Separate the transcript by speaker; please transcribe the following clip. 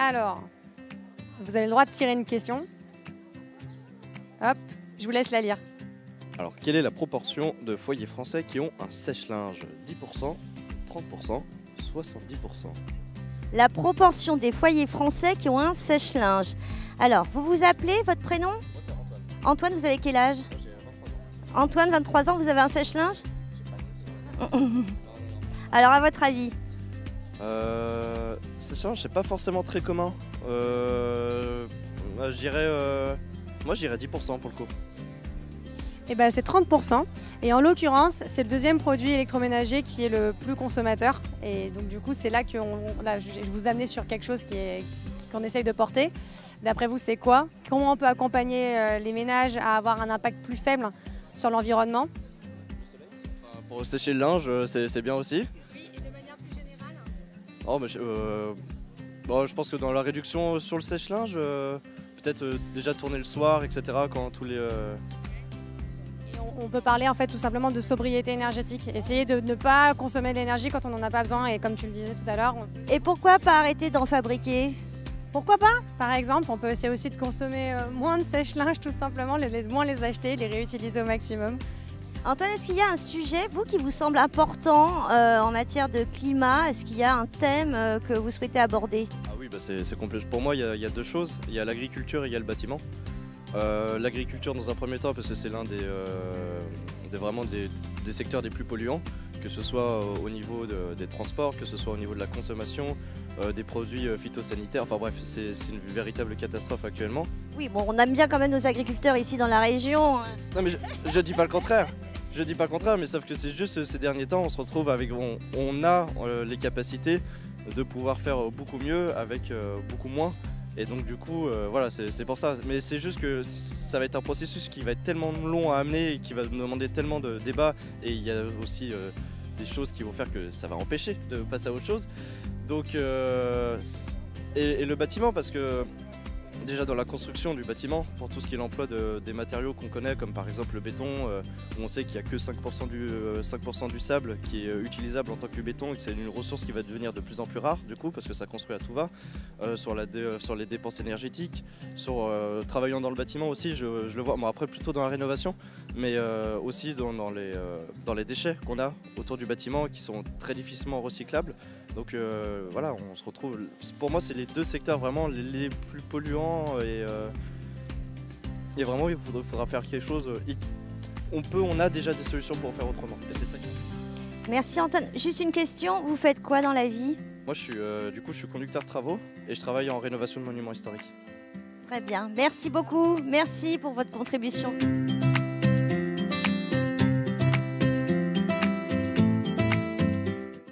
Speaker 1: Alors, vous avez le droit de tirer une question. Hop, je vous laisse la lire.
Speaker 2: Alors, quelle est la proportion de foyers français qui ont un sèche-linge? 10%, 30%, 70%.
Speaker 3: La proportion des foyers français qui ont un sèche-linge. Alors, vous vous appelez, votre prénom?
Speaker 2: Moi, c'est Antoine.
Speaker 3: Antoine, vous avez quel âge?
Speaker 2: Moi, j'ai 23 ans.
Speaker 3: Antoine, 23 ans, vous avez un sèche-linge?
Speaker 2: J'ai pas de sèche-linge.
Speaker 3: Alors, à votre avis?
Speaker 2: Sèche-linge, c'est pas forcément très commun. Moi, je dirais 10% pour le coup.
Speaker 1: Eh ben, c'est 30%. Et en l'occurrence, c'est le deuxième produit électroménager qui est le plus consommateur. Et donc, du coup, c'est là que je vous amener sur quelque chose qu'on essaye de porter. D'après vous, c'est quoi? Comment on peut accompagner les ménages à avoir un impact plus faible sur l'environnement?
Speaker 2: Pour sécher le linge, c'est bien aussi.
Speaker 1: Oui, et de manière plus générale?
Speaker 2: Oh, mais je pense que dans la réduction sur le sèche-linge, peut-être déjà tourner le soir, etc. Quand tous les...
Speaker 1: On peut parler en fait tout simplement de sobriété énergétique. Essayer de ne pas consommer de l'énergie quand on n'en a pas besoin et comme tu le disais tout à l'heure.
Speaker 3: Et pourquoi pas arrêter d'en fabriquer?
Speaker 1: Pourquoi pas? Par exemple, on peut essayer aussi de consommer moins de sèche-linge tout simplement, moins les acheter, les réutiliser au maximum.
Speaker 3: Antoine, est-ce qu'il y a un sujet, vous, qui vous semble important en matière de climat? Est-ce qu'il y a un thème que vous souhaitez aborder?
Speaker 2: Ah oui, bah c'est complet. Pour moi, il y a deux choses. Il y a l'agriculture et il y a le bâtiment. L'agriculture dans un premier temps parce que c'est l'un des secteurs les plus polluants, que ce soit au niveau des transports, que ce soit au niveau de la consommation, des produits phytosanitaires, enfin bref, c'est une véritable catastrophe actuellement.
Speaker 3: Oui, bon, on aime bien quand même nos agriculteurs ici dans la région.
Speaker 2: Non mais je dis pas le contraire, mais sauf que c'est juste ces derniers temps on se retrouve avec, on a les capacités de pouvoir faire beaucoup mieux avec beaucoup moins. Et donc du coup, voilà, c'est pour ça. Mais c'est juste que ça va être un processus qui va être tellement long à amener et qui va demander tellement de débats. Et il y a aussi des choses qui vont faire que ça va empêcher de passer à autre chose. Donc, et le bâtiment, parce que déjà dans la construction du bâtiment, pour tout ce qui est l'emploi des matériaux qu'on connaît, comme par exemple le béton, où on sait qu'il n'y a que 5% du sable qui est utilisable en tant que béton et que c'est une ressource qui va devenir de plus en plus rare du coup parce que ça construit à tout va, sur les dépenses énergétiques, travaillant dans le bâtiment aussi, je le vois, bon, après plutôt dans la rénovation, mais aussi dans les déchets qu'on a autour du bâtiment qui sont très difficilement recyclables. Donc voilà, on se retrouve, pour moi c'est les deux secteurs vraiment les plus polluants et vraiment il faudra faire quelque chose. On a déjà des solutions pour faire autrement et c'est ça qui...
Speaker 3: Merci Antoine. Juste une question, vous faites quoi dans la vie?
Speaker 2: Moi je suis conducteur de travaux et je travaille en rénovation de monuments historiques.
Speaker 3: Très bien, merci beaucoup, merci pour votre contribution.